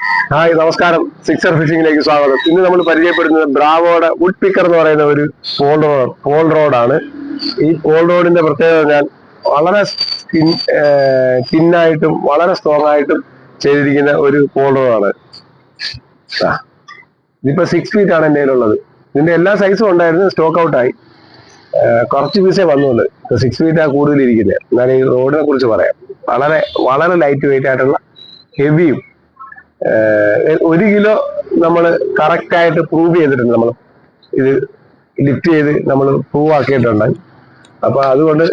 Hi നമസ്കാരം, sixer ഫിഷിംഗിലേക്ക് സ്വാഗതം. ഇന്ന് നമ്മൾ പരിചയപ്പെടുന്നത് ബ്രാവോയുടെ വുഡ് പിക്കർ എന്ന് പറയുന്ന ഒരു പോൾ റോഡാണ്. ഈ പോൾ റോഡിന്റെ പ്രത്യേകത ഞാൻ വളരെ തിന്നായിട്ടും വളരെ സ്ട്രോങ് ആയിട്ടും ചെയ്തിരിക്കുന്ന ഒരു പോൾ റോഡാണ്. ഇതിപ്പോ 6 ഫീറ്റ് ആണ് എൻ്റെ കയ്യിലുള്ളത്. ഇതിന്റെ എല്ലാ സൈസും ഉണ്ടായിരുന്നു, സ്റ്റോക്ക് ഔട്ടായി. കുറച്ച് പീസേ വന്നുള്ളൂ. 6 ഫീറ്റാണ് കൂടുതലിരിക്കുന്നത്. എന്നാൽ ഈ റോഡിനെ കുറിച്ച് പറയാം. വളരെ വളരെ ലൈറ്റ് വെയിറ്റ് ആയിട്ടുള്ള ഹെവിയും 1 കിലോ നമ്മൾ കറക്റ്റ് ആയിട്ട് പ്രൂവ് ചെയ്തിട്ടുണ്ട്. നമ്മൾ ഇത് ലിഫ്റ്റ് ചെയ്ത് നമ്മൾ പ്രൂവ് ആക്കിയിട്ടുണ്ട്. അപ്പൊ അതുകൊണ്ട്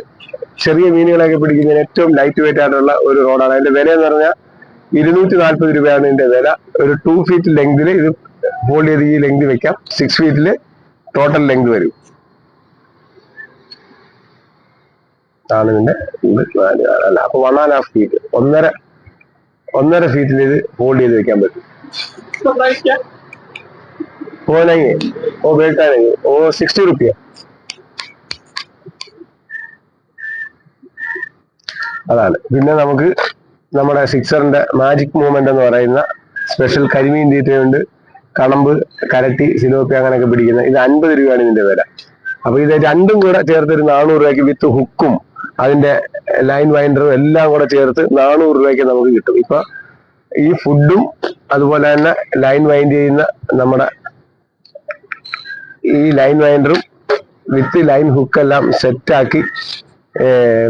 ചെറിയ മീനുകളൊക്കെ പിടിക്കുന്നതിന് ഏറ്റവും ലൈറ്റ് വെയിറ്റ് ആയിട്ടുള്ള ഒരു റോഡാണ്. അതിന്റെ വില എന്ന് പറഞ്ഞാൽ 240 രൂപയാണ് ഇതിന്റെ വില. ഒരു 2 ഫീറ്റ് ലെങ്തിൽ ഇത് ഹോൾഡ് ചെയ്ത് ഈ ലെങ്ത് വെക്കാം. 6 ഫീറ്റില് ടോട്ടൽ ലെങ്ത് വരും. ആണ് ഇതിന്റെ അല്ല, അപ്പൊ 1.5 ഫീറ്റ്, ഒന്നര ഫീറ്റിൽ ഇത് ഹോൾഡ് ചെയ്ത് വെക്കാൻ പറ്റും. बेटा नहीं वो 60 रुपया. അതാണ്. പിന്നെ നമുക്ക് നമ്മുടെ സിക്സറിന്റെ മാജിക് മൂവ്മെന്റ് എന്ന് പറയുന്ന സ്പെഷ്യൽ കരിമീൻ തീറ്റയുണ്ട്. കണമ്പ്, കരട്ടി, സിലോപ്പി അങ്ങനെയൊക്കെ പിടിക്കുന്ന ഇത് 50 രൂപയാണ് ഇതിന്റെ വില. അപ്പൊ ഇത് രണ്ടും കൂടെ ചേർത്ത് ഒരു 400 രൂപയ്ക്ക് വിത്ത് ഹുക്കും അതിന്റെ ലൈൻ വൈൻഡറും എല്ലാം കൂടെ ചേർത്ത് 400 രൂപയ്ക്ക് നമുക്ക് കിട്ടും. ഇപ്പൊ ഈ ഫുഡും അതുപോലെ തന്നെ ലൈൻ വൈൻഡ് ചെയ്യുന്ന നമ്മുടെ ഈ ലൈൻ വൈൻഡറും വിത്ത് ലൈൻ ഹുക്ക് എല്ലാം സെറ്റാക്കി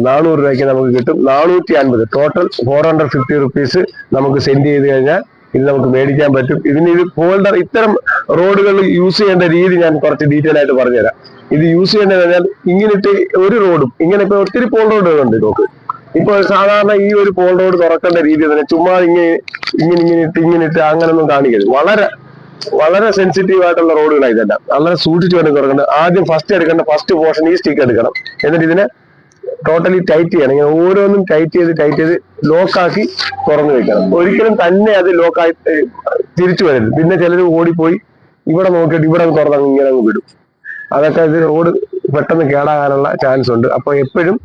400 രൂപയ്ക്ക് നമുക്ക് കിട്ടും. 450 ടോട്ടൽ 450 റുപ്പീസ് നമുക്ക് സെൻഡ് ചെയ്ത് കഴിഞ്ഞാൽ ഇത് നമുക്ക് മേടിക്കാൻ പറ്റും. ഇത് ഹോൾഡർ, ഇത്തരം റോഡുകൾ യൂസ് ചെയ്യേണ്ട രീതി ഞാൻ കുറച്ച് ഡീറ്റെയിൽ ആയിട്ട് പറഞ്ഞുതരാം. ഇത് യൂസ് ചെയ്യേണ്ടത് കഴിഞ്ഞാൽ ഇങ്ങനെയിട്ട് ഒരു റോഡും ഇങ്ങനെ ഇപ്പൊ ഒത്തിരി പോൾ റോഡുകളുണ്ട് നോക്ക്. ഇപ്പൊ സാധാരണ ഈ ഒരു പോൾ റോഡ് തുറക്കേണ്ട രീതി തന്നെ ചുമ്മാ ഇങ്ങനെ ഇട്ട് അങ്ങനൊന്നും കാണിക്കരുത്. വളരെ വളരെ സെൻസിറ്റീവ് ആയിട്ടുള്ള റോഡുകളാണ് ഇതെല്ലാം. വളരെ സൂക്ഷിച്ചു വേണ്ടി തുറക്കേണ്ടത്. ആദ്യം ഫസ്റ്റ് പോർഷൻ ഈ സ്റ്റിക്ക് എടുക്കണം. എന്നിട്ട് ഇതിനെ ടോട്ടലി ടൈറ്റ് ചെയ്യണം. ഇങ്ങനെ ഓരോന്നും ടൈറ്റ് ചെയ്ത് ലോക്കാക്കി തുറന്നു വെക്കണം. ഒരിക്കലും തന്നെ അത് ലോക്കായി തിരിച്ചു വരരുത്. പിന്നെ ചിലർ ഓടിപ്പോയി ഇവിടെ നോക്കിയിട്ട് ഇവിടെ തുറന്ന് ഇങ്ങനെ അങ്ങ് വിടും. അതൊക്കെ ഇത് റോഡ് പെട്ടെന്ന് കേടാകാനുള്ള ചാൻസ് ഉണ്ട്. അപ്പൊ എപ്പോഴും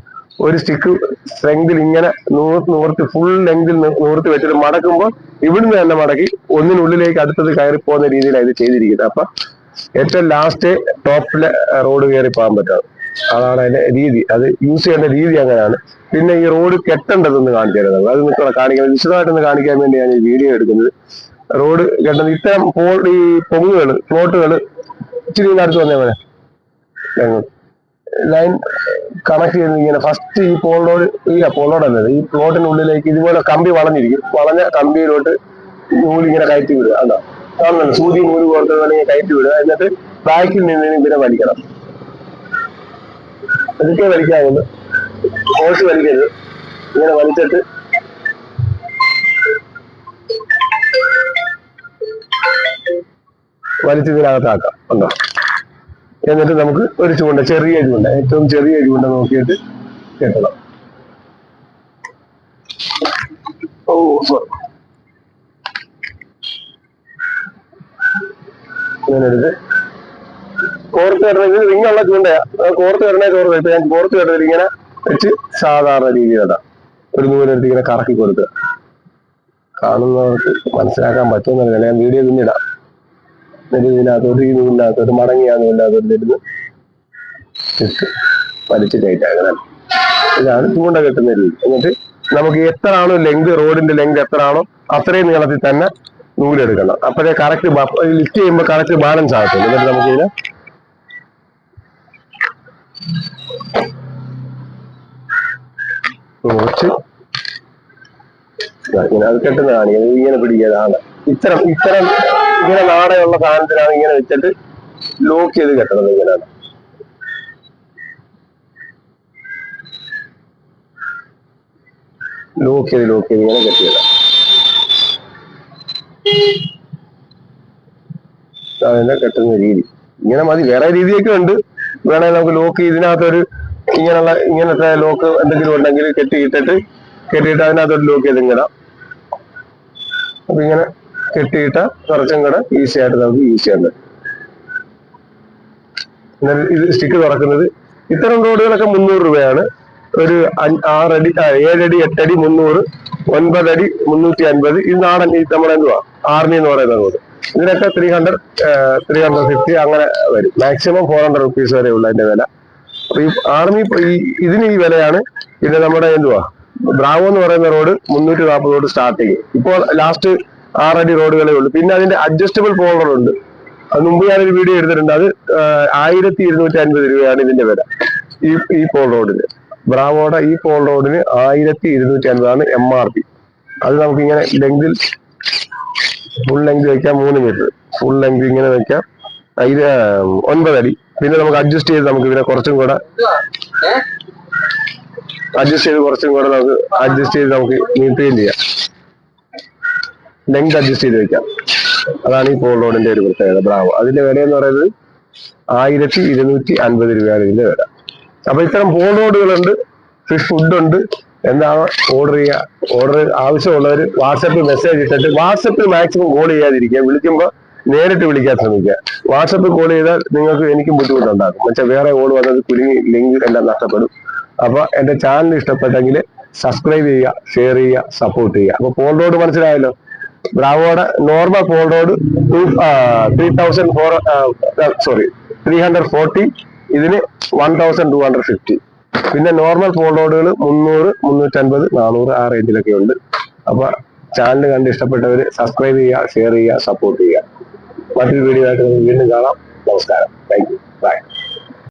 ഒരു സ്റ്റിക്ക് സ്ട്രെങ്തിൽ ഇങ്ങനെ നൂർത്തി ഫുൾ ലെങ്തിൽ നൂർത്തി വെച്ചിട്ട് മടക്കുമ്പോൾ ഇവിടുന്ന് തന്നെ മടക്കി ഒന്നിനുള്ളിലേക്ക് അടുത്തത് കയറി പോകുന്ന രീതിയിലാണ് ഇത് ചെയ്തിരിക്കുന്നത്. അപ്പൊ ഏറ്റവും ലാസ്റ്റ് ടോപ്പിലെ റോഡ് കയറി പോകാൻ പറ്റാതെ, അതാണ് അതിന്റെ രീതി. അത് യൂസ് ചെയ്യേണ്ട രീതി അങ്ങനെയാണ്. പിന്നെ ഈ റോഡ് കെട്ടേണ്ടതെന്ന് കാണിച്ചു തരുന്നത്, അത് നിങ്ങളെ കാണിക്കുന്നത് വിശദമായിട്ടൊന്ന് കാണിക്കാൻ വേണ്ടി ഞാൻ ഈ വീഡിയോ എടുക്കുന്നത്. റോഡ് കെട്ടുന്നത് ഇത്തരം ഈ പൊങ്ങുകൾ, ഫ്ലോട്ടുകൾ ഇച്ചിരി അടുത്ത് വന്നേ പോലെ ലൈൻ കണക്ട് ചെയ്ത് ഇങ്ങനെ ഫസ്റ്റ് ഈ പോൾ റോഡ് അല്ലത്, ഈ പ്ലോട്ടിനുള്ളിലേക്ക് ഇതുപോലെ കമ്പി വളഞ്ഞിരിക്കും. വളഞ്ഞ കമ്പിയിലോട്ട് നൂലിങ്ങനെ കയറ്റി വിടുക. അതാ കാണുന്നുണ്ട്, സൂചി നൂല് പോലത്തെ വേണമെങ്കിൽ കയറ്റി വിടുക. എന്നിട്ട് ബാക്കിൽ നിന്ന് ഇതിനെ വലിക്കണം. അതൊക്കെ വലിക്കാവുന്നു, ഹോഴ്സ് വലിക്കരുത്. ഇങ്ങനെ വലിച്ചിട്ട് വലിച്ചതിനകത്താക്കാം. ഉണ്ടോ? എന്നിട്ട് നമുക്ക് ഒരു ചൂണ്ട, ചെറിയ ചൂണ്ട, ഏറ്റവും ചെറിയ ചൂണ്ട നോക്കിയിട്ട് കെട്ടണം. ഇങ്ങനെ എടുത്ത് കോർത്ത് കെട്ടണമെങ്കിൽ റിങ്ങുള്ള ചൂണ്ടയാ, കോർത്ത് കെട്ടണേ ചോറ്. ഇപ്പൊ ഞാൻ കോർത്ത് കെട്ടത് ഇങ്ങനെ വെച്ച് സാധാരണ രീതിയിലാണ് ഒരു നൂലെടുത്ത് ഇങ്ങനെ കറക്കി കൊടുക്കുക. കാണുന്നവർക്ക് മനസ്സിലാക്കാൻ പറ്റുമെന്നല്ല, ഞാൻ വീഡിയോ പിന്നിടാം. എന്നിട്ട് ഇതിനകത്തോട്ട് ഈ നൂലിനകത്തോട്ട് മടങ്ങിയ നൂലിനകത്തോട്ട് ഇരുന്ന് വലിച്ച് ടൈറ്റ് ആക്കണം. ഇതാണ് ചൂണ്ട കെട്ടുന്ന രീതി. എന്നിട്ട് നമുക്ക് എത്രയാണോ ലെങ്ത്, റോഡിന്റെ ലെങ്ത് എത്രയാണോ അത്രയും നീളത്തിൽ തന്നെ നൂലെടുക്കണം. അപ്പോഴേ കറക്റ്റ് ലിഫ്റ്റ് ചെയ്യുമ്പോൾ കറക്റ്റ് ബാലൻസ് ആകത്തുള്ളൂ. എന്നിട്ട് നമുക്ക് ഇതിനെ കുറച്ച് ഇങ്ങനെ അത് കെട്ടുന്ന കാണിക്കുന്നത്. ഇങ്ങനെ പിടിക്കാതാണ് ഇത്തരം ഇങ്ങനെ നാടകമുള്ള സാധനത്തിനാണ് ഇങ്ങനെ വെച്ചിട്ട് ലോക്ക് ചെയ്ത് കെട്ടണത്. ഇങ്ങനെയാണ് ലോക്ക് ചെയ്ത് ഇങ്ങനെ കെട്ടിയതാണ്. അതിനെ കെട്ടുന്ന രീതി ഇങ്ങനെ മതി. വേറെ രീതിയൊക്കെ ഉണ്ട്. വേണമെങ്കിൽ നമുക്ക് ലോക്ക് ഇതിനകത്തൊരു ഇങ്ങനത്തെ ലോക്ക് എന്തെങ്കിലും ഉണ്ടെങ്കിൽ കെട്ടിയിട്ട് അതിനകത്തൊരു ലോക്ക് ചെയ്ത് ഇങ്ങനെ. അപ്പൊ ഇങ്ങനെ കെട്ടിയിട്ട കുറച്ചും കൂടെ ഈസി ആയിട്ട് നമുക്ക് യൂസ് ചെയ്യാൻ പറ്റും. എന്നാൽ ഇത് സ്റ്റിക്ക് തുറക്കുന്നത് ഇത്തരം റോഡുകളൊക്കെ 300 രൂപയാണ്. ഒരു 7 അടി 8 അടി 300, 9 അടി 350. ഇത് നാടൻ ഈ നമ്മുടെ എന്തുവാ ആർമി എന്ന് പറയുന്ന റോഡ്. ഇതിനൊക്കെ 350 അങ്ങനെ വരും. മാക്സിമം 400 റുപ്പീസ് വരെ ഉള്ള അതിന്റെ വില. അപ്പൊ ഈ ആർമി ഇതിന് ഈ വിലയാണ്. പിന്നെ നമ്മുടെ എന്തുവാ ബ്രാവോ എന്ന് പറയുന്ന റോഡ് 340 സ്റ്റാർട്ടിങ്. ഇപ്പോൾ ലാസ്റ്റ് 6 അടി റോഡുകളേ ഉള്ളൂ. പിന്നെ അതിന്റെ അഡ്ജസ്റ്റബിൾ പോളർ ഉണ്ട്. അത് മുമ്പ് ഞാനൊരു വീഡിയോ എടുത്തിട്ടുണ്ട്. അത് 1250 രൂപയാണ് ഇതിന്റെ വില. ഈ പോൾ റോഡിന്, ബ്രാവോയുടെ ഈ പോൾ റോഡിന് 1250 MRP. അത് നമുക്ക് ഇങ്ങനെ ലെങ്തിൽ ഫുൾ ലെങ്ത് വെക്കാം. 3 മീറ്റർ ഫുൾ ലെങ്ത് ഇങ്ങനെ വെക്കാം. 9 അടി. പിന്നെ നമുക്ക് അഡ്ജസ്റ്റ് ചെയ്ത് നമുക്ക് ഇതിനെ കുറച്ചും കൂടെ നമുക്ക് നീട്ടുകയും ചെയ്യാം. ലെങ്ത് അഡ്ജസ്റ്റ് ചെയ്ത് വെക്കാം. അതാണ് ഈ പോൾ റോഡിന്റെ ഒരു പ്രത്യേകത ബ്രാവോ. അതിന്റെ വില എന്ന് പറയുന്നത് 1250 രൂപയാണ് ഇതിന്റെ വില. അപ്പൊ ഇത്തരം പോൾ റോഡുകളുണ്ട്. ഫിഷ് ഫുഡ് ഉണ്ട്. എന്താണ് ഓർഡർ ചെയ്യുക. ഓർഡർ ആവശ്യമുള്ളവർ വാട്സപ്പിൽ മെസ്സേജ് ഇട്ടിട്ട്, വാട്സപ്പിൽ മാക്സിമം കോൾ ചെയ്യാതിരിക്കുക. വിളിക്കുമ്പോൾ നേരിട്ട് വിളിക്കാൻ ശ്രമിക്കുക. വാട്സപ്പിൽ കോൾ ചെയ്താൽ നിങ്ങൾക്ക് എനിക്കും ബുദ്ധിമുട്ടുണ്ടാകും. പക്ഷെ വേറെ കോൾ വന്നത് കുലുങ്ങി ലിങ്ക് എല്ലാം നഷ്ടപ്പെടും. അപ്പൊ എന്റെ ചാനൽ ഇഷ്ടപ്പെട്ടെങ്കിൽ സബ്സ്ക്രൈബ് ചെയ്യുക, ഷെയർ ചെയ്യുക, സപ്പോർട്ട് ചെയ്യുക. അപ്പൊ പോൾ റോഡ് മനസ്സിലായല്ലോ. ബ്രാവോയുടെ നോർമൽ പോൾ റോഡ് 340. ഇതിന് 1250. പിന്നെ നോർമൽ പോൾ റോഡുകൾ 300, 350, 400 ആ റേഞ്ചിലൊക്കെ ഉണ്ട്. അപ്പൊ ചാനൽ കണ്ട് ഇഷ്ടപ്പെട്ടവര് സബ്സ്ക്രൈബ് ചെയ്യുക, ഷെയർ ചെയ്യുക, സപ്പോർട്ട് ചെയ്യുക. മറ്റൊരു വീഡിയോ ആയിട്ട് നമുക്ക് വീണ്ടും കാണാം. നമസ്കാരം. Thank you. ബൈ.